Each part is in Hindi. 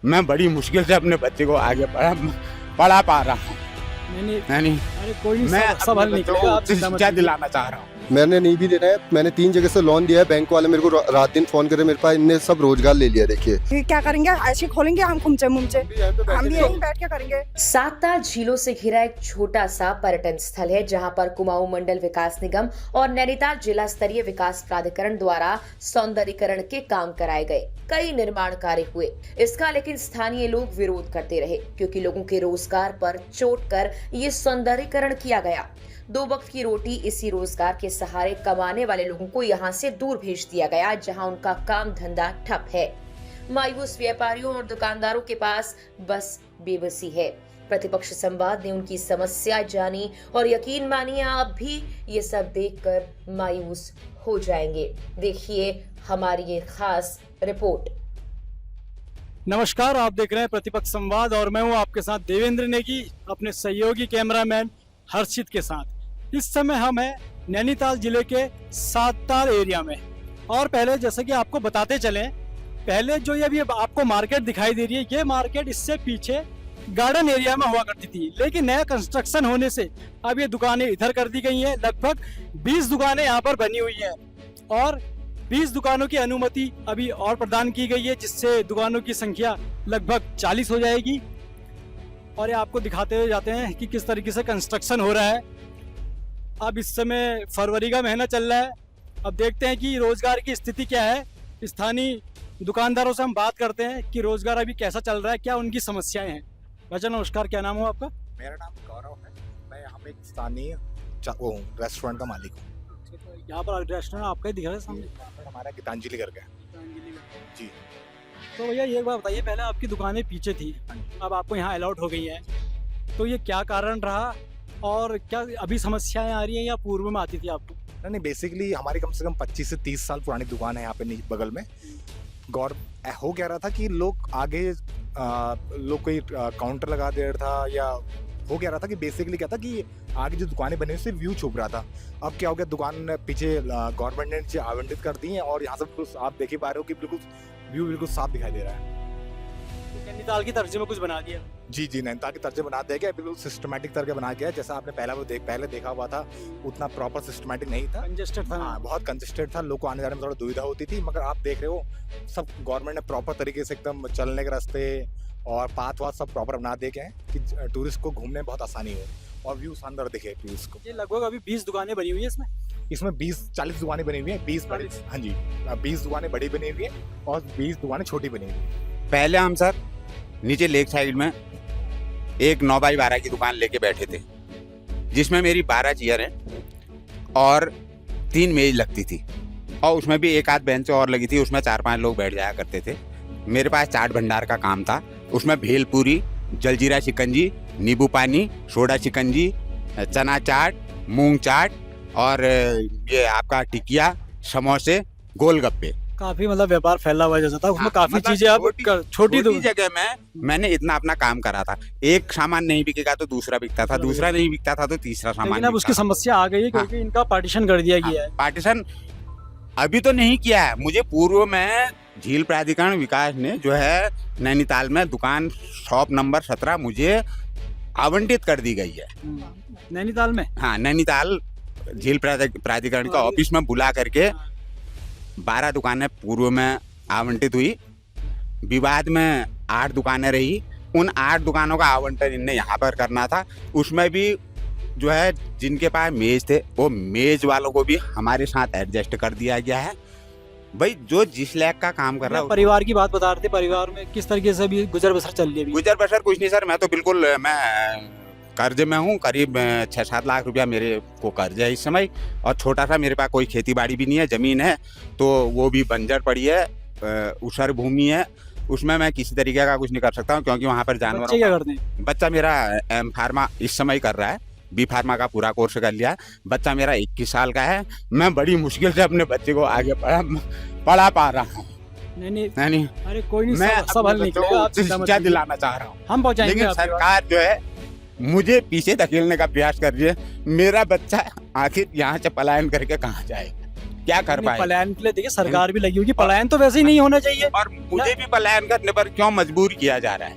मैं बड़ी मुश्किल से अपने बच्चे को आगे पढ़ा पा रहा हूँ। नहीं, अरे कोई नहीं, मैं सब हल अपने बच्चों निकलेगा, को आप उच्च चिंता मत शिक्षा कीजिए। दिलाना चाह रहा हूँ। मैंने नहीं भी देना है, मैंने 3 जगह से लोन दिया है। बैंक वाले मेरे को रात दिन फोन करे, मेरे पास इनने सब रोजगार ले लिया। देखिए फिर क्या करेंगे, ऐसे खोलेंगे हम खुमचे मुमचे, हम भी यहीं बैठ के करेंगे। सातता झीलों से घिरा एक छोटा सा पर्यटन स्थल है जहां पर कुमाऊं मंडल विकास निगम और नैनीताल जिला स्तरीय विकास प्राधिकरण द्वारा सौंदर्यीकरण के काम कराए गए। कई निर्माण कार्य हुए, इसका लेकिन स्थानीय लोग विरोध करते रहे क्योंकि लोगों के रोजगार पर चोट कर ये सौंदर्यीकरण किया गया। 2 वक्त की रोटी इसी रोजगार के सहारे कमाने वाले लोगों को यहाँ से दूर भेज दिया गया जहाँ उनका काम धंधा ठप है। मायूस व्यापारियों और दुकानदारों के पास बस बेबसी है। प्रतिपक्ष संवाद ने उनकी समस्या जानी और यकीन मानिए आप भी ये सब देखकर मायूस हो जाएंगे। देखिए हमारी ये खास रिपोर्ट। नमस्कार, आप देख रहे हैं प्रतिपक्ष संवाद और मैं हूं आपके साथ देवेंद्र नेगी, अपने सहयोगी कैमरामैन हर्षित के साथ। इस समय हम हैं नैनीताल जिले के सातताल एरिया में। और पहले जैसे कि आपको बताते चलें, पहले जो ये अभी आपको मार्केट दिखाई दे रही है, ये मार्केट इससे पीछे गार्डन एरिया में हुआ करती थी, लेकिन नया कंस्ट्रक्शन होने से अब ये दुकानें इधर कर दी गई हैं। लगभग 20 दुकानें यहाँ पर बनी हुई हैं और 20 दुकानों की अनुमति अभी और प्रदान की गई है, जिससे दुकानों की संख्या लगभग 40 हो जाएगी। और ये आपको दिखाते हुए जाते हैं कि किस तरीके से कंस्ट्रक्शन हो रहा है। अब इस समय फरवरी का महीना चल रहा है। अब देखते हैं कि रोजगार की स्थिति क्या है। स्थानीय दुकानदारों से हम बात करते हैं कि रोजगार अभी कैसा चल रहा है, क्या उनकी समस्याएं हैं। राजा नमस्कार, क्या नाम हो आपका? मेरा नाम गौरव है। मैं यहाँ पे एक स्थानीय रेस्टोरेंट का मालिक हूँ। यहाँ पर रेस्टोरेंट आपका ही दिख रहा है सामने। यहाँ पर हमारा गीतांजलि करके जी। तो भैया ये बात बताइए, पहले आपकी दुकानें पीछे थी, अब आपको यहाँ अलॉट हो गई हैं, तो ये क्या कारण रहा और क्या अभी समस्याएं आ रही हैं या पूर्व में आती थी आपको? नहीं, बेसिकली हमारी कम से कम 25 से 30 साल पुरानी दुकान है यहाँ पे बगल में। गौर हो क्या रहा था कि लोग आगे लोग कोई काउंटर लगा दे रहा था, या हो क्या रहा था कि बेसिकली क्या था कि आगे जो दुकानें बनी उससे व्यू छुप रहा था। अब क्या हो गया, दुकान पीछे गवर्नमेंट ने नीचे आवंटित कर दी है और यहाँ से बिल्कुल आप देख ही पा रहे हो कि बिल्कुल व्यू बिल्कुल साफ दिखाई दे रहा है। तो नैनीताल की तर्ज में कुछ बना दिया? जी जी, नैनीताल के तर्जे बना दिया गया, बिल्कुल सिस्टमैटिक तरह बना गया है। जैसा आपने पहले देखा हुआ था, उतना प्रॉपर सिस्टमैटिक नहीं था, कंजेस्टेड था। हाँ, बहुत कंजेस्टेड था। लोग को आने जाने में थोड़ा दुविधा होती थी, मगर आप देख रहे हो सब गवर्नमेंट ने प्रॉपर तरीके से एकदम चलने के रास्ते और पाथ वाथ सब प्रॉपर बना दिए गए हैं कि टूरिस्ट को घूमने में बहुत आसानी हो और व्यू शानदार दिखे टूरिस्ट को। ये लगभग अभी 20 दुकानें बनी हुई है इसमें? इसमें 20-40 दुकानें बनी हुई हैं। 20 बड़ी, हाँ जी, 20 दुकानें बड़ी बनी हुई हैं और 20 दुकानें छोटी बनी हुई हैं। पहले हम सर नीचे लेक साइड में एक 9x12 की दुकान लेके बैठे थे, जिसमें मेरी 12 चेयर हैं और 3 मेज लगती थी, और उसमें भी एक आध बेंच और लगी थी, उसमें 4-5 लोग बैठ जाया करते थे। मेरे पास चाट भंडार का काम था, उसमें भेलपूरी, जलजीरा शिकंजी, नींबू पानी, सोडा शिकंजी, चना चाट, मूंग चाट और ये आपका टिकिया, समोसे, गोलगप्पे। काफी मतलब व्यापार फैला हुआ जैसा था, उसमें हाँ, काफी मतलब चीजें अब छोटी जगह में मैंने इतना अपना काम करा था। एक सामान नहीं बिकेगा तो दूसरा बिकता था, दूसरा नहीं बिकता था तो तीसरा सामान। लेकिन अब उसकी समस्या आ गई है क्योंकि इनका पार्टीशन कर दिया गया है। पार्टीशन अभी तो नहीं किया है, मुझे पूर्व में झील प्राधिकरण विकास ने जो है नैनीताल में दुकान शॉप नंबर 17 मुझे आवंटित कर दी गई है। नैनीताल में? हाँ, नैनीताल झील प्राधिकरण का ऑफिस में बुला करके 12 दुकानें पूर्व में आवंटित हुई। विवाद में 8 दुकानें रही, उन 8 दुकानों का आवंटन इनने यहाँ पर करना था। उसमें भी जो है जिनके पास मेज थे, वो मेज वालों को भी हमारे साथ एडजस्ट कर दिया गया है। भाई जो जिस लायक का काम कर रहा है। परिवार की बात बता रहे थे, परिवार में किस तरीके से भी गुजर बसर चल रही है? गुजर बसर कुछ नहीं सर, मैं तो बिल्कुल मैं कर्ज में हूँ। करीब 6-7 लाख रुपया मेरे को कर्ज है इस समय, और छोटा सा मेरे पास कोई खेती बाड़ी भी नहीं है। ज़मीन है तो वो भी बंजर पड़ी है, ऊसर भूमि है, उसमें मैं किसी तरीके का कुछ नहीं कर सकता हूँ क्योंकि वहाँ पर जानवर। बच्चे क्या करते हैं? बच्चा मेरा एम फार्मा इस समय कर रहा है, बी फार्मा का पूरा कोर्स कर लिया। बच्चा मेरा 21 साल का है। मैं बड़ी मुश्किल से अपने बच्चे को आगे पढ़ा पा रहा हूँ। नहीं, अरे कोई नहीं, मैं सब हल अपने बच्चों निकलेगा, को आप उच्च चिंता मत शिक्षा कीजिए। दिलाना चाह रहा हूँ, हम पहुंचाएंगे। लेकिन सरकार जो है मुझे पीछे धकेलने का प्रयास कर रही है। मेरा बच्चा आखिर यहाँ से पलायन करके कहाँ जाएगा? क्या कर पाए। पलायन के लिए देखिए सरकार भी लगी होगी, पलायन तो वैसे ही नहीं होना चाहिए। और मुझे भी पलायन करने पर क्यों मजबूर किया जा रहा है?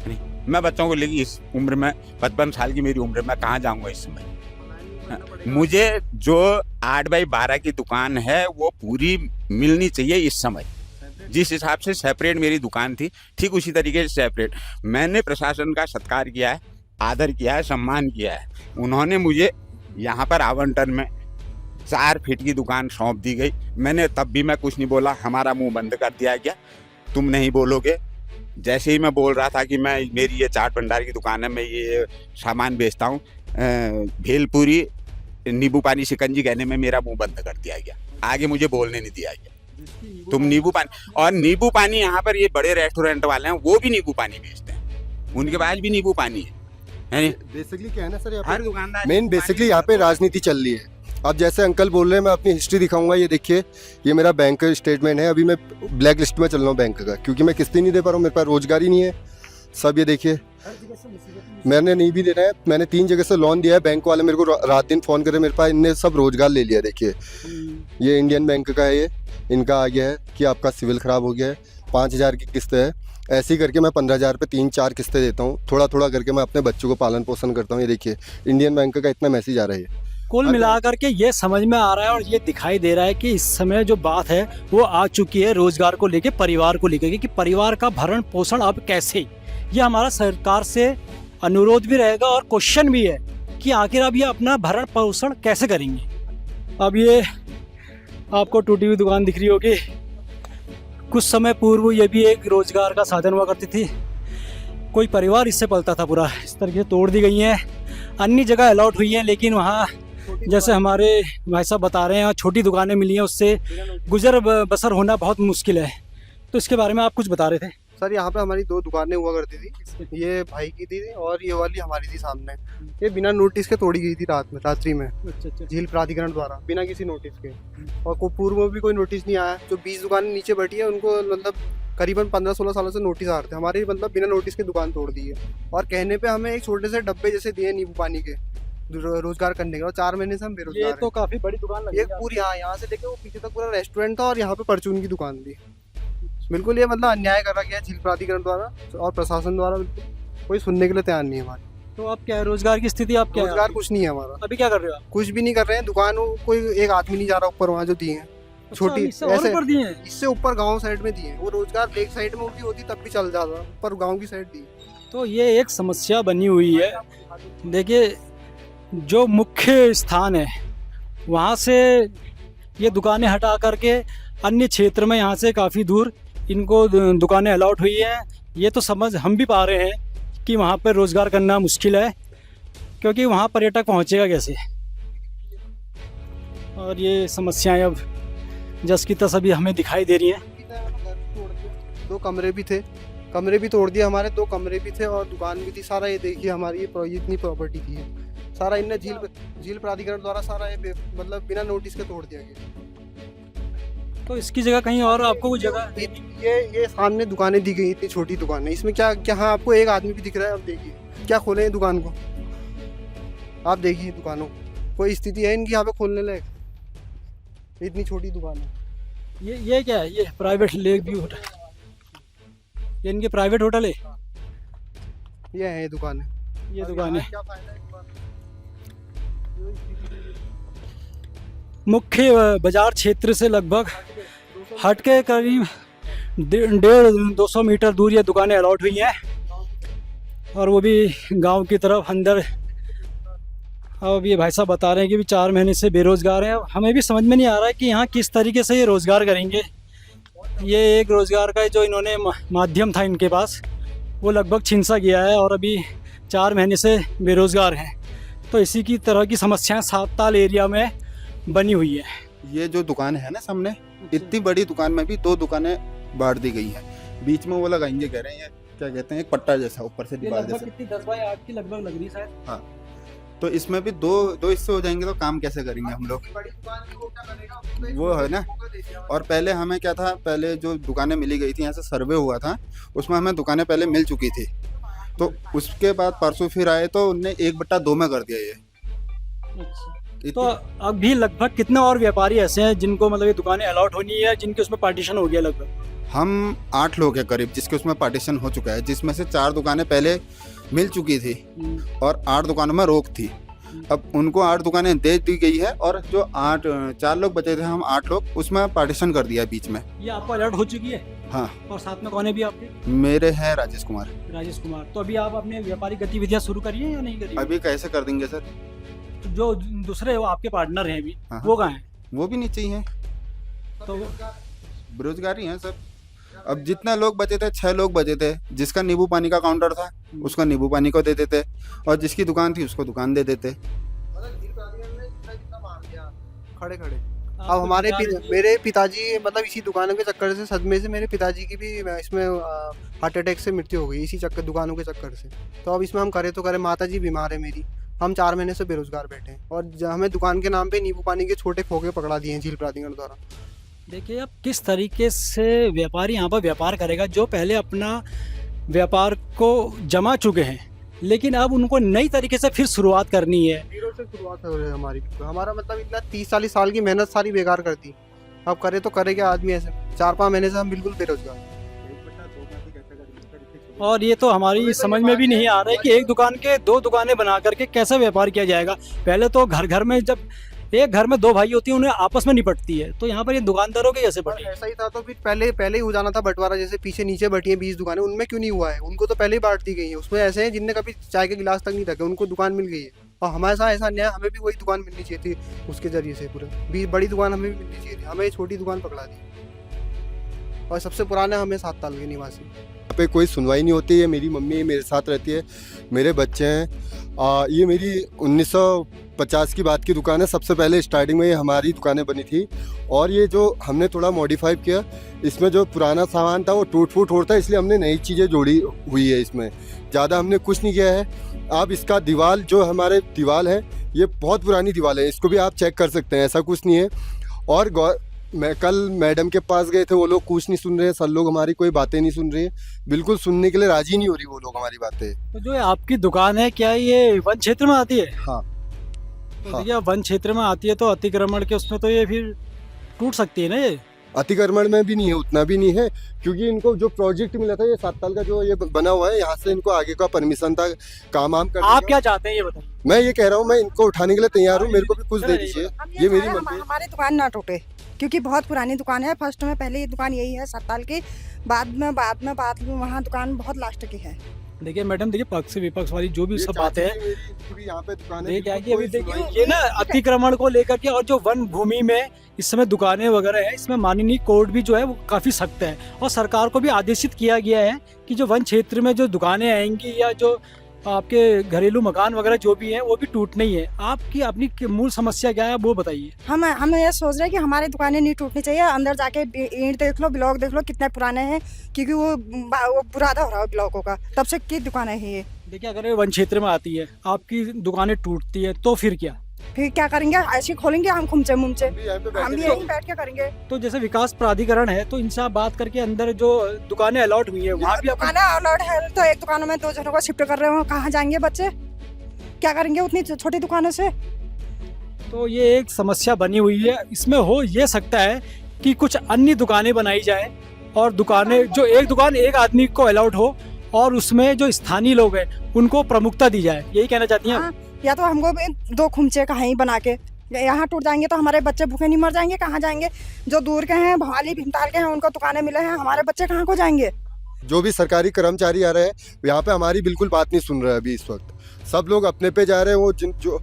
नहीं, मैं बच्चों को लेकर इस उम्र में 55 साल की मेरी उम्र में कहाँ जाऊंगा इस समय। मुझे जो 8x12 की दुकान है वो पूरी मिलनी चाहिए इस समय। जिस हिसाब से सेपरेट मेरी दुकान थी ठीक उसी तरीके से सेपरेट। मैंने प्रशासन का सत्कार किया है, आदर किया है, सम्मान किया है। उन्होंने मुझे यहाँ पर आवंटन में 4 फीट की दुकान सौंप दी गई। मैंने तब भी मैं कुछ नहीं बोला, हमारा मुंह बंद कर दिया गया, तुम नहीं बोलोगे। जैसे ही मैं बोल रहा था कि मैं मेरी ये चाट भंडार की दुकान है, मैं ये सामान बेचता हूँ, भेलपुरी नींबू पानी शिकंजी कहने में मेरा मुंह बंद कर दिया गया। आगे मुझे बोलने नहीं दिया गया। तुम नींबू पानी, और नींबू पानी यहाँ पर ये बड़े रेस्टोरेंट वाले हैं वो भी नींबू पानी बेचते हैं, उनके पास भी नींबू पानी है। बेसिकली क्या है ना सर, हर दुकानदार मेन बेसिकली यहाँ पे राजनीति चल रही है। अब जैसे अंकल बोल रहे हैं, मैं अपनी हिस्ट्री दिखाऊंगा। ये देखिए, ये मेरा बैंक का स्टेटमेंट है। अभी मैं ब्लैक लिस्ट में चल रहा हूँ बैंक का, क्योंकि मैं किस्तें नहीं दे पा रहा हूँ, मेरे पास रोजगार ही नहीं है। सब ये देखिए, मैंने नहीं भी देना है। मैंने 3 जगह से लोन दिया है। बैंक वाले मेरे को रात दिन फ़ोन करे, मेरे पास इनने सब रोजगार ले लिया। देखिए, ये इंडियन बैंक का है, ये इनका आ गया है कि आपका सिविल ख़राब हो गया है, 5000 की किस्त है। ऐसे ही करके मैं 15,000 पे 3-4 किस्तें देता हूँ। थोड़ा थोड़ा करके मैं अपने बच्चों को पालन पोषण करता हूँ। ये देखिए, इंडियन बैंक का इतना मैसेज आ रहा है। कुल मिलाकर के ये समझ में आ रहा है और ये दिखाई दे रहा है कि इस समय जो बात है वो आ चुकी है रोजगार को लेके, परिवार को लेके, कि परिवार का भरण पोषण अब कैसे। ये हमारा सरकार से अनुरोध भी रहेगा और क्वेश्चन भी है कि आखिर अब ये अपना भरण पोषण कैसे करेंगे। अब ये आपको टूटी हुई दुकान दिख रही होगी, कुछ समय पूर्व ये भी एक रोजगार का साधन हुआ करती थी, कोई परिवार इससे पलता था पूरा। इस तरीके से तोड़ दी गई हैं, अन्य जगह अलॉट हुई हैं, लेकिन वहाँ जैसे हमारे भाई साहब बता रहे हैं छोटी दुकानें मिली हैं, उससे गुजर बसर होना बहुत मुश्किल है। तो इसके बारे में आप कुछ बता रहे थे। सर यहाँ पे हमारी 2 दुकानें हुआ करती थी, ये भाई की थी और ये वाली हमारी थी सामने। ये बिना नोटिस के तोड़ी गई थी रात्रि में, झील प्राधिकरण द्वारा, बिना किसी नोटिस के। और को पूर्व में भी कोई नोटिस नहीं आया। जो 20 दुकानें नीचे बैठी है उनको मतलब करीबन 15-16 सालों से नोटिस आ रहे थे। हमारी मतलब बिना नोटिस के दुकान तोड़ दी है और कहने पे हमें एक छोटे से डब्बे जैसे दिए नींबू पानी के रोजगार करने के, और 4 महीने से हम बेरोजगार ये तो काफी बड़ी दुकान लगी है। एक पूरी यहाँ से लेके वो पीछे तक पूरा रेस्टोरेंट था और यहाँ पे परचून की दुकान थी। बिल्कुल ये मतलब अन्याय करा गया झील प्राधिकरण द्वारा और प्रशासन द्वारा। बिल्कुल कोई सुनने के लिए तैयार नहीं है हमारी। तो आप क्या है, रोजगार की स्थिति आप क्या है? रोजगार कुछ नहीं है हमारा। अभी क्या कर रहे हो आप? कुछ भी नहीं कर रहे हैं। दुकान कोई एक आदमी नहीं जा रहा ऊपर, वहाँ जो दिए हैं छोटी, इससे और ऊपर दिए हैं? इससे ऊपर गांव साइड में दिए हैं। वो रोजगार लेक साइड में होती तब भी चल जाता, ऊपर गांव की साइड दी। तो ये एक समस्या बनी हुई है। देखिए, जो मुख्य स्थान है वहाँ से ये दुकानें हटा करके अन्य क्षेत्र में यहाँ से काफ़ी दूर इनको दुकानें अलॉट हुई हैं। ये तो समझ हम भी पा रहे हैं कि वहाँ पर रोज़गार करना मुश्किल है, क्योंकि वहाँ पर्यटक पहुँचेगा कैसे। और ये समस्याएं अब जस की तस अभी हमें दिखाई दे रही हैं। 2 कमरे भी थे, कमरे भी तोड़ दिए हमारे। 2 कमरे भी थे और दुकान भी थी। सारा ये देखिए हमारी ये इतनी प्रॉपर्टी थी, सारा इनने झील प्राधिकरण द्वारा सारा ये मतलब बिना नोटिस के तोड़ दिया गया। तो इसकी जगह कहीं और आपको कोई जगह ये सामने दुकानें दी गई, इतनी छोटी दुकानें, इसमें क्या हाँ आपको एक आदमी भी दिख रहा है। अब देखिए क्या खोले हैं दुकान को, आप देखिए दुकानों कोई स्थिति है इनकी यहाँ पे खोलने लायक? इतनी छोटी दुकान है। ये क्या है? ये प्राइवेट लेक व्यू होटल, ये इनके प्राइवेट होटल है। ये है ये दुकान है, ये दुकान है। क्या फायदा है मुख्य बाजार क्षेत्र से लगभग हट के करीब 150-200 मीटर दूर ये दुकानें अलॉट हुई हैं, और वो भी गांव की तरफ अंदर। अब ये भाई साहब बता रहे हैं कि भी 4 महीने से बेरोज़गार हैं। अब हमें भी समझ में नहीं आ रहा है कि यहाँ किस तरीके से ये रोज़गार करेंगे। ये एक रोज़गार का जो इन्होंने माध्यम था इनके पास, वो लगभग छिन सा गया है और अभी 4 महीने से बेरोज़गार हैं। तो इसी की तरह की समस्याएं सातताल एरिया में बनी हुई है। ये जो दुकान है ना सामने, इतनी बड़ी दुकान में भी 2 दुकानें बांट दी गई हैं। बीच में वो लगाएंगे, कह रहे हैं क्या कहते हैं, एक पट्टा जैसा ऊपर से दीवार जैसा। 10 बाय 8 की लगभग लग रही शायद। हाँ, तो इसमें भी दो हिस्से हो जाएंगे, तो काम कैसे करेंगे हम लोग? वो है ना। और पहले हमें क्या था, पहले जो दुकानें मिली गई थी, यहाँ से सर्वे हुआ था, उसमें हमें दुकानें पहले मिल चुकी थी। तो उसके बाद परसों फिर आए तो उनने 1/2 में कर दिया ये। तो अभी लगभग कितने और व्यापारी ऐसे हैं जिनको मतलब ये दुकानें अलॉट होनी है, जिनके उसमें पार्टीशन हो गया लगभग? हम 8 लोग हैं करीब जिसके उसमें पार्टीशन हो चुका है, जिसमें से 4 दुकानें पहले मिल चुकी थी और 8 दुकानों में रोक थी। अब उनको 8 दुकानें दे दी गई है और जो 4 लोग बचे थे, हम 8 लोग, उसमें पार्टीशन कर दिया है बीच में। ये आपको अलॉट हो चुकी है? हाँ। और साथ में कौन है भी आपके? मेरे हैं राजेश कुमार। राजेश कुमार। तो अभी आप अपने व्यापारिक गतिविधियां शुरू करिए या नहीं करिए? अभी कैसे कर देंगे सर? तो जो दूसरे वो आपके पार्टनर हैं अभी, हाँ। वो कहाँ हैं? वो भी नीचे ही हैं, तो बेरोजगारी हैं सब। अब जितना लोग बचे थे, 6 लोग बचे थे, जिसका नींबू पानी का काउंटर था उसका नींबू पानी को दे देते और जिसकी दुकान थी उसको दुकान दे देते। खड़े खड़े अब हमारे मेरे पिताजी मतलब इसी दुकानों के चक्कर से, सदमे से मेरे पिताजी की भी इसमें हार्ट अटैक से मृत्यु हो गई इसी चक्कर, दुकानों के चक्कर से। तो अब इसमें हम करें तो करें, माता जी बीमार है मेरी, हम 4 महीने से बेरोजगार बैठे हैं और हमें दुकान के नाम पे नींबू पानी के छोटे खोखे पकड़ा दिए हैं झील प्राधिकरण द्वारा। देखिए अब किस तरीके से व्यापारी यहाँ पर व्यापार करेगा, जो पहले अपना व्यापार को जमा चुके हैं लेकिन अब उनको नई तरीके से फिर शुरुआत करनी है। जीरो से शुरुआत हो रही है हमारी। हमारा मतलब इतना 30-40 साल की मेहनत सारी बेकार कर दी। अब करे तो करे क्या आदमी ऐसे? 4-5 महीने से हम बिल्कुल बेरोजगार। और ये तो हमारी समझ में भी नहीं आ रहा है कि एक दुकान के 2 दुकानें बना करके कैसा व्यापार किया जाएगा। पहले तो घर घर में, जब एक घर में 2 भाई होती हैं उन्हें आपस में निपटती है, तो यहाँ पर ये दुकानदारों के जैसे पर पड़े। ऐसा ही था तो फिर पहले ही हो जाना था बंटवारा, जैसे पीछे नीचे बटी है 20 दुकानें, उनमें क्यों नहीं हुआ है? उनको तो पहले ही बांट दी गई है। उसमें ऐसे हैं जिनने कभी चाय के गिलास तक नहीं रखे, उनको दुकान मिल गई है। और हमारे साथ ऐसा अन्याय, हमें भी वही दुकान मिलनी चाहिए थी उसके जरिए से। पूरे बड़ी दुकान हमें भी मिलनी चाहिए थी, हमें छोटी दुकान पकड़ा दी। और सबसे पुराने हमें 7 साल के निवासी। यहाँ पे कोई सुनवाई नहीं होती है। मेरी मम्मी मेरे साथ रहती है, मेरे बच्चे हैं। ये मेरी 1950 की बात की दुकान है। सबसे पहले स्टार्टिंग में ये हमारी दुकानें बनी थी और ये जो हमने थोड़ा मॉडिफाई किया, इसमें जो पुराना सामान था वो टूट फूट होता है, इसलिए हमने नई चीज़ें जोड़ी हुई है। इसमें ज़्यादा हमने कुछ नहीं किया है। आप इसका दीवार, जो हमारे दीवार है, ये बहुत पुरानी दीवार है, इसको भी आप चेक कर सकते हैं, ऐसा कुछ नहीं है। और मैं कल मैडम के पास गए थे, वो लोग कुछ नहीं सुन रहे हैं, सर लोग हमारी कोई बातें नहीं सुन रहे हैं, बिल्कुल सुनने के लिए राजी नहीं हो रही वो लोग हमारी बातें। तो जो आपकी दुकान है, क्या ये वन क्षेत्र में आती है? हाँ। तो देखिए वन क्षेत्र में आती है तो अतिक्रमण के उसमें तो ये फिर टूट सकती है ना। ये अतिक्रमण में भी नहीं है, उतना भी नहीं है, क्योंकि इनको जो प्रोजेक्ट मिला था, ये 7 साल का जो ये बना हुआ है, यहाँ से इनको आगे का परमिशन था काम करने आप का। क्या चाहते हैं ये बताइए? मैं ये कह रहा हूँ, मैं इनको उठाने के लिए तैयार हूँ, मेरे को भी कुछ दे दीजिए। ये मेरी चाहे मर्जी। हमारी दुकान ना टूटे, क्योंकि बहुत पुरानी दुकान है। फर्स्ट में पहले ये दुकान यही है 7 साल की, बाद में वहाँ दुकान बहुत लास्ट की है। देखिए मैडम, देखिए पक्ष से विपक्ष वाली जो भी सब बातें हैं, यहाँ पे दुकान ये क्या है कि अभी देखिए ये ना अतिक्रमण को लेकर के और जो वन भूमि में इस समय दुकानें वगैरह है, इसमें माननीय कोर्ट भी जो है वो काफी सख्त है और सरकार को भी आदेशित किया गया है कि जो वन क्षेत्र में जो दुकानें आएंगी या जो आपके घरेलू मकान वगैरह जो भी हैं वो भी टूटने ही है। आपकी अपनी मूल समस्या क्या है वो बताइए। हम ये सोच रहे हैं कि हमारी दुकानें नहीं टूटनी चाहिए। अंदर जाके ईंट देख लो, ब्लॉक देख लो कितने पुराने हैं, क्योंकि वो बुरादा हो रहा है ब्लॉकों का, तब से की दुकानें हैं ये। देखिए अगर ये वन क्षेत्र में आती है, आपकी दुकानें टूटती है तो फिर क्या? फिर क्या करेंगे? ऐसे खोलेंगे हम खुमचे मुमचे, हम भी यहीं बैठ के करेंगे। तो जैसे विकास प्राधिकरण है तो इनसे आप बात करके अंदर जो दुकानें अलॉट हुई है वहाँ भी दुकानें अलॉट है, तो एक दुकानों में 2 जनों को शिफ्ट कर रहे हो, कहाँ जाएंगे बच्चे? क्या करेंगे उतनी छोटी दुकानों से? तो ये एक समस्या बनी हुई है। इसमें हो ये सकता है कि कुछ अन्य दुकानें बनाई जाए और दुकानें, जो एक दुकान एक आदमी को अलॉट हो और उसमें जो स्थानीय लोग हैं उनको प्रमुखता दी जाए, यही कहना चाहती हैं आप? या तो हमको भी 2 खुमचे कहीं बना के, यहाँ टूट जाएंगे तो हमारे बच्चे भूखे नहीं मर जाएंगे? कहाँ जाएंगे? जो दूर के हैं, भवाली भीमताल के हैं, उनको दुकानें मिले हैं, हमारे बच्चे कहाँ को जाएंगे? जो भी सरकारी कर्मचारी आ रहे हैं यहाँ पे हमारी बिल्कुल बात नहीं सुन रहे हैं। अभी इस वक्त सब लोग अपने पे जा रहे हैं। वो जो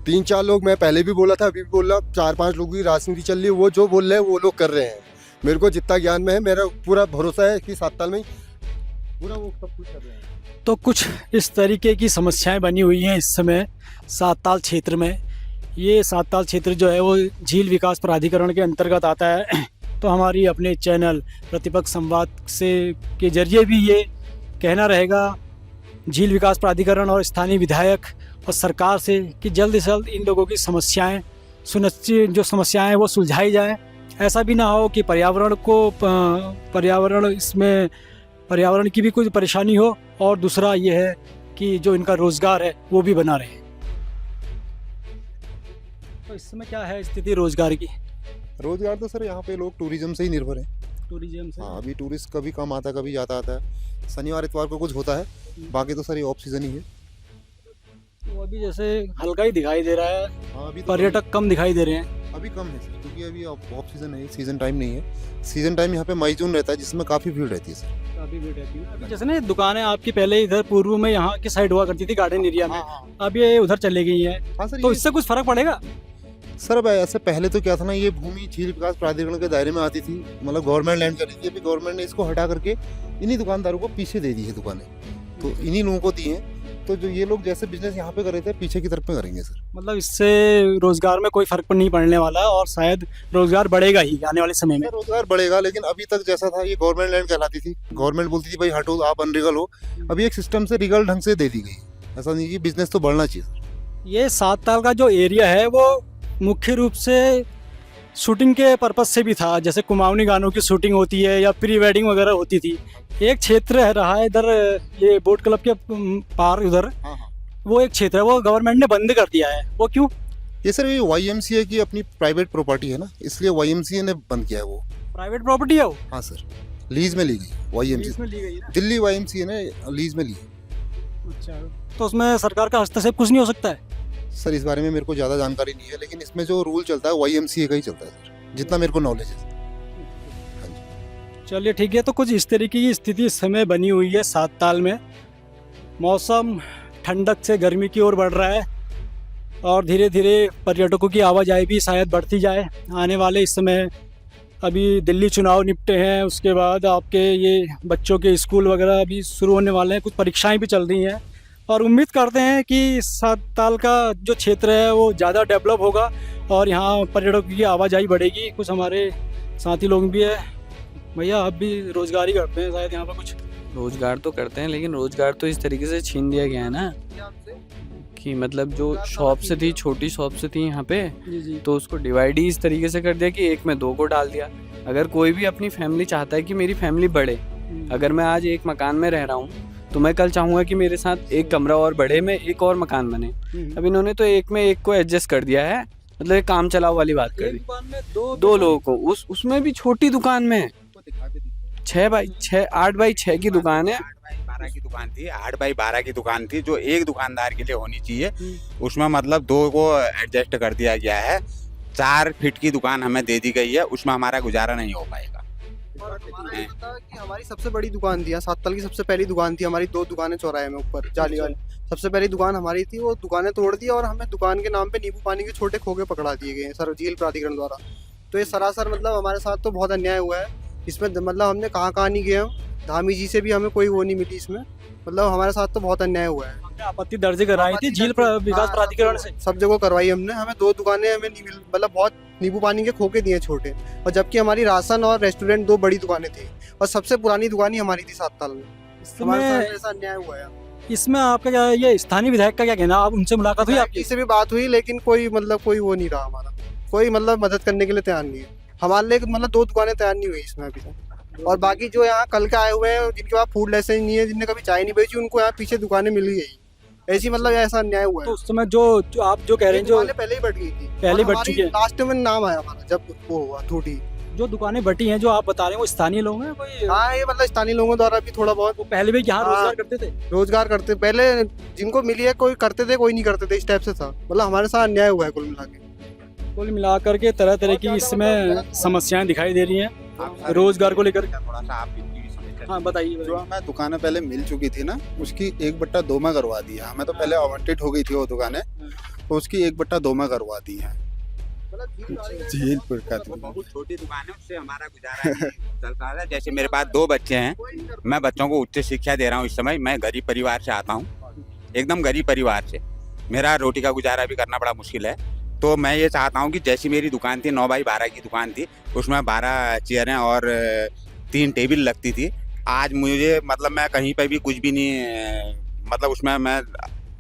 3-4 लोग, मैं पहले भी बोला था, अभी भी बोल रहा, 4-5 लोगों की राजनीति चल रही है, वो जो बोल रहे हैं वो लोग कर रहे हैं। मेरे को जितना ज्ञान में है, मेरा पूरा भरोसा है कि 7 साल में पूरा वो सब कुछ कर रहे हैं। तो कुछ इस तरीके की समस्याएं बनी हुई हैं इस समय सातताल क्षेत्र में। ये सातताल क्षेत्र जो है वो झील विकास प्राधिकरण के अंतर्गत आता है। तो हमारी अपने चैनल प्रतिपक्ष संवाद से के जरिए भी ये कहना रहेगा झील विकास प्राधिकरण और स्थानीय विधायक और सरकार से कि जल्द से जल्द इन लोगों की समस्याएं सुनिश्चित, जो समस्याएं हैं वो सुलझाई जाएं। ऐसा भी ना हो कि पर्यावरण की भी कोई परेशानी हो, और दूसरा ये है कि जो इनका रोज़गार है वो भी बना रहे। तो इस समय क्या है स्थिति रोजगार की? रोजगार तो सर यहाँ पे लोग टूरिज्म से ही निर्भर है। टूरिज्म से? हाँ, अभी टूरिस्ट कभी कम आता है, कभी जाता आता है। शनिवार इतवार को कुछ होता है, बाकी तो सर ये ऑफ सीजन ही है। तो अभी जैसे हल्का ही दिखाई दे रहा है, हाँ, अभी तो पर्यटक कम दिखाई दे रहे हैं। अभी कम है सर, क्योंकि अभी ऑफ सीजन है, सीजन टाइम नहीं है। सीजन टाइम यहाँ पे मई जून रहता है, जिसमें काफी भीड़ रहती है सर। काफी भीड़ रहती है। अभी जैसे ना दुकानें आपकी पहले इधर पूर्व में यहाँ की साइड हुआ करती थी गार्डन एरिया में, अब ये उधर चली गई है, हाँ सर, तो इससे कुछ फर्क पड़ेगा? सर अब ऐसे पहले तो क्या था ना, ये भूमि झील विकास प्राधिकरण के दायरे में आती थी, मतलब गवर्नमेंट लैंड कर रही थी। अभी गवर्नमेंट ने इसको हटा करके इन्हीं दुकानदारों को पीछे दे दी है दुकानें, तो इन्हीं लोगों को दी हैं। तो जो ये लोग जैसे बिजनेस यहाँ पे कर रहे थे, पीछे की तरफ में करेंगे सर। मतलब इससे रोजगार में कोई फर्क नहीं पड़ने वाला, और शायद रोजगार बढ़ेगा ही आने वाले समय में। रोजगार बढ़ेगा, लेकिन अभी तक जैसा था, ये गवर्नमेंट लैंड कहलाती थी। गवर्नमेंट बोलती थी भाई हटो, आप अनरीगल हो। अभी एक सिस्टम से रीगल ढंग से दे दी गई, ऐसा नहीं कि बिजनेस तो बढ़ना चाहिए सर। ये 7 ताल का जो एरिया है वो मुख्य रूप से शूटिंग के पर्पज से भी था, जैसे कुमाऊनी गानों की शूटिंग होती है या प्री वेडिंग वगैरह होती थी। एक क्षेत्र है रहा है इधर, ये बोट क्लब के पार उधर, वो एक क्षेत्र है, वो गवर्नमेंट ने बंद कर दिया है। वो क्यों? ये सर ये YMCA की अपनी प्राइवेट प्रॉपर्टी है ना, इसलिए YMCA ने बंद किया है। वो प्राइवेट प्रॉपर्टी है वो? हाँ सर, लीज में ली गई YMCA, में ली गई है। दिल्ली YMCA ने लीज में ली है। अच्छा, तो उसमें सरकार का हस्तक्षेप कुछ नहीं हो सकता है? सर इस बारे में मेरे को ज़्यादा जानकारी नहीं है, लेकिन इसमें जो रूल चलता है YMCA का ही चलता है सर, जितना मेरे को नॉलेज है। चलिए ठीक है, तो कुछ इस तरीके की स्थिति इस समय बनी हुई है 7 ताल में। मौसम ठंडक से गर्मी की ओर बढ़ रहा है, और धीरे धीरे पर्यटकों की आवाजाही भी शायद बढ़ती जाए आने वाले इस समय। अभी दिल्ली चुनाव निपटे हैं, उसके बाद आपके ये बच्चों के स्कूल वगैरह अभी शुरू होने वाले हैं, कुछ परीक्षाएं भी चल रही हैं, और उम्मीद करते हैं कि 7 ताल का जो क्षेत्र है वो ज़्यादा डेवलप होगा और यहाँ पर्यटकों की आवाजाही बढ़ेगी। कुछ हमारे साथी लोग भी है। भैया आप भी रोजगार ही करते हैं शायद यहाँ पर? कुछ रोजगार तो करते हैं, लेकिन रोजगार तो इस तरीके से छीन दिया गया है ना, कि मतलब जो शॉप से थी, छोटी शॉप से थी यहाँ पे, जी। तो उसको डिवाइड ही इस तरीके से कर दिया कि एक में 2 को डाल दिया। अगर कोई भी अपनी फैमिली चाहता है कि मेरी फैमिली बढ़े, अगर मैं आज एक मकान में रह रहा हूँ तो मैं कल चाहूँगा कि मेरे साथ एक कमरा और बढ़े, में एक और मकान बने। अब इन्होंने तो एक में एक को एडजस्ट कर दिया है, मतलब एक काम चलाओ वाली बात कर दी। दुकान में दो लोगों को, उसमें भी छोटी दुकान में 8x6 की दुकान है। 8x12 की दुकान थी, 8x12 की दुकान थी, जो एक दुकानदार के लिए होनी चाहिए, उसमें मतलब 2 को एडजस्ट कर दिया गया है। 4 फीट की दुकान हमें दे दी गई है, उसमें हमारा गुजारा नहीं हो पाएगा। और हमारा ये था कि हमारी सबसे बड़ी दुकान थी, 7 ताल की सबसे पहली दुकान थी हमारी। 2 दुकानें चौराहे में ऊपर जाली वाली, सबसे पहली दुकान हमारी थी। वो दुकानें तोड़ दी और हमें दुकान के नाम पे नींबू पानी के छोटे खोखे पकड़ा दिए गए हैं सर, झील प्राधिकरण द्वारा। तो ये सरासर मतलब हमारे साथ तो बहुत अन्याय हुआ है इसमें। मतलब हमने कहाँ नहीं गए, धामी जी से भी हमें कोई वो नहीं मिली इसमें। मतलब हमारे साथ तो बहुत अन्याय हुआ है। आपत्ति दर्ज कराई थी झील विकास प्राधिकरण से, सब जगह करवाई हमने। हमें 2 दुकानें हमें नहीं मिल, मतलब बहुत नींबू पानी के खोखे दिए छोटे, और जबकि हमारी राशन और रेस्टोरेंट 2 बड़ी दुकानें थी, और सबसे पुरानी दुकान ही हमारी थी 7 ताल में। हमारे साथ ऐसा अन्याय हुआ है। इसमें आपका क्या, ये स्थानीय विधायक का क्या कहना? आप उनसे मुलाकात हुई आपकी? से भी बात हुई, लेकिन कोई मतलब कोई वो नहीं रहा हमारा, कोई मतलब मदद करने के लिए तैयार नहीं है हमारे लिए। मतलब 2 दुकानें तैयार नहीं हुई इसमें अभी तक। और बाकी जो यहाँ कल के आए हुए हैं, जिनके पास फूड लाइसेंस नहीं है, जिनने कभी चाय नहीं बेची, उनको यहाँ पीछे दुकानें मिल गई। ऐसी मतलब ऐसा अन्याय हुआ है। तो उस समय जो आप जो कह रहे हैं, जो पहले ही बढ़ गई थी, पहले बढ़ चुकी है, लास्ट में नाम आया हमारा जब वो हुआ टूटी। जो दुकानें बटी हैं जो आप बता रहे हैं, वो स्थानीय लोग हैं कोई? हाँ, ये मतलब स्थानीय लोगों द्वारा भी थोड़ा बहुत। वो पहले भी यहाँ रोजगार करते थे? रोजगार करते पहले, जिनको मिली है कोई करते थे, कोई नहीं करते थे, इस टाइप से था। मतलब हमारे साथ अन्याय हुआ है कुल मिला के। कुल मिलाकर के तरह तरह की इसमें समस्याएं दिखाई दे रही हैं रोजगार को लेकर। थोड़ा सा आप हाँ बताइए। जो हमें दुकानें पहले मिल चुकी थी ना, उसकी 1/2 में करवा दी है। हमें तो पहले आवंटित हो गई थी वो दुकानें, तो उसकी 1/2 में करवा दी है। झील बहुत छोटी दुकान है, उससे हमारा गुजारा नहीं चलता है। जैसे मेरे पास 2 बच्चे हैं, मैं बच्चों को उच्च शिक्षा दे रहा हूँ इस समय। मैं गरीब परिवार से आता हूँ, एकदम गरीब परिवार से। मेरा रोटी का गुजारा भी करना बड़ा मुश्किल है। तो मैं ये चाहता हूँ कि जैसी मेरी दुकान थी, 9x12 की दुकान थी, उसमें 12 चेयरें और 3 टेबल लगती थी। आज मुझे मतलब मैं कहीं पे भी कुछ भी नहीं, मतलब उसमें मैं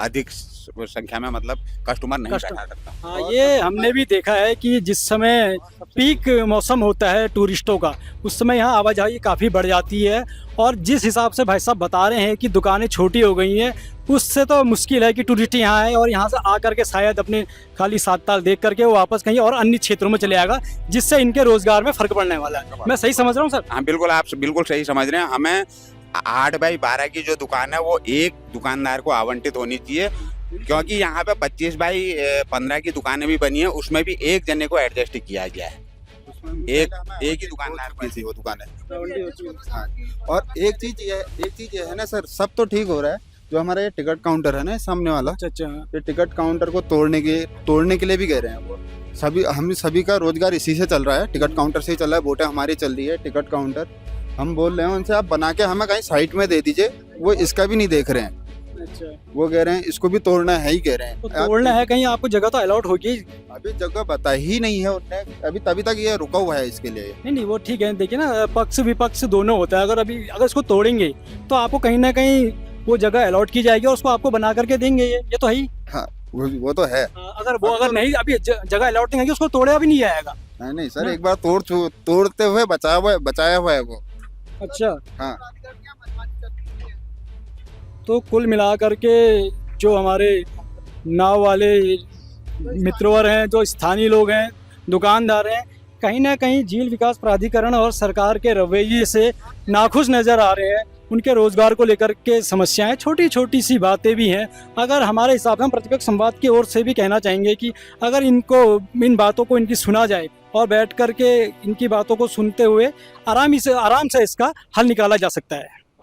अधिक संख्या में मतलब कस्टमर नहीं कस्टमर। बैठा करता। हाँ, ये हमने भी देखा है कि जिस समय पीक मौसम होता है टूरिस्टों का, उस समय यहाँ आवाजाही काफ़ी बढ़ जाती है। और जिस हिसाब से भाई साहब बता रहे हैं कि दुकानें छोटी हो गई हैं, उससे तो मुश्किल है कि टूरिस्ट यहाँ आए और यहाँ से आकर के शायद अपने खाली 7 ताल देख करके वो वापस कहीं और अन्य क्षेत्रों में चले आएगा, जिससे इनके रोजगार में फर्क पड़ने वाला है। मैं सही समझ रहा हूँ सर? हाँ बिल्कुल, आप बिल्कुल सही समझ रहे हैं। हमें 8/12 की जो दुकान है वो एक दुकानदार को आवंटित होनी चाहिए, क्योंकि यहाँ पे 25/15 की दुकानें भी बनी है, उसमें भी एक जने को एडजस्ट किया गया है। एक ही दुकानदार को थी वो दुकानें। हाँ, और एक चीज ये है ना सर, सब तो ठीक हो रहा है। जो हमारा ये टिकट काउंटर है ना सामने वाला, अच्छा। ये टिकट काउंटर को तोड़ने के लिए भी कह रहे हैं वो। हम सभी का रोजगार इसी से चल रहा है, टिकट काउंटर से ही चल रहा है। बोटें हमारी चल रही है, टिकट काउंटर। हम बोल रहे हैं उनसे, आप बना के हमें कहीं साइड में दे दीजिए। वो इसका भी नहीं देख रहे हैं। अच्छा, वो कह रहे हैं इसको भी तोड़ना है ही कह रहे तो हैं। तोड़ना है, कहीं आपको जगह तो अलॉट होगी? अभी जगह बता ही नहीं है उनने, अभी तभी तक ये रुका हुआ है इसके लिए। नहीं, वो ठीक है। देखिए ना, पक्ष विपक्ष दोनों होता है। अगर इसको तोड़ेंगे तो आपको कहीं ना कहीं वो जगह अलॉट की जाएगी और उसको आपको बना करके देंगे। ये तो है ही। हाँ, वो तो है। अगर नहीं अभी जगह अलॉट नहीं होगी, उसको तोड़ा भी नहीं जाएगा। नहीं सर, एक बार तोड़ते हुए बचाया हुआ है वो। अच्छा। हाँ, तो कुल मिलाकर के जो हमारे नाव वाले मित्रवर हैं, जो स्थानीय लोग हैं, दुकानदार हैं, कहीं ना कहीं झील विकास प्राधिकरण और सरकार के रवैये से नाखुश नज़र आ रहे हैं। उनके रोजगार को लेकर के समस्याएं, छोटी छोटी सी बातें भी हैं। अगर हमारे हिसाब से हम प्रतिपक्ष संवाद की ओर से भी कहना चाहेंगे कि अगर इन बातों को इनकी सुना जाए और बैठ कर के इनकी बातों को सुनते हुए आराम से इसका हल निकाला जा सकता है।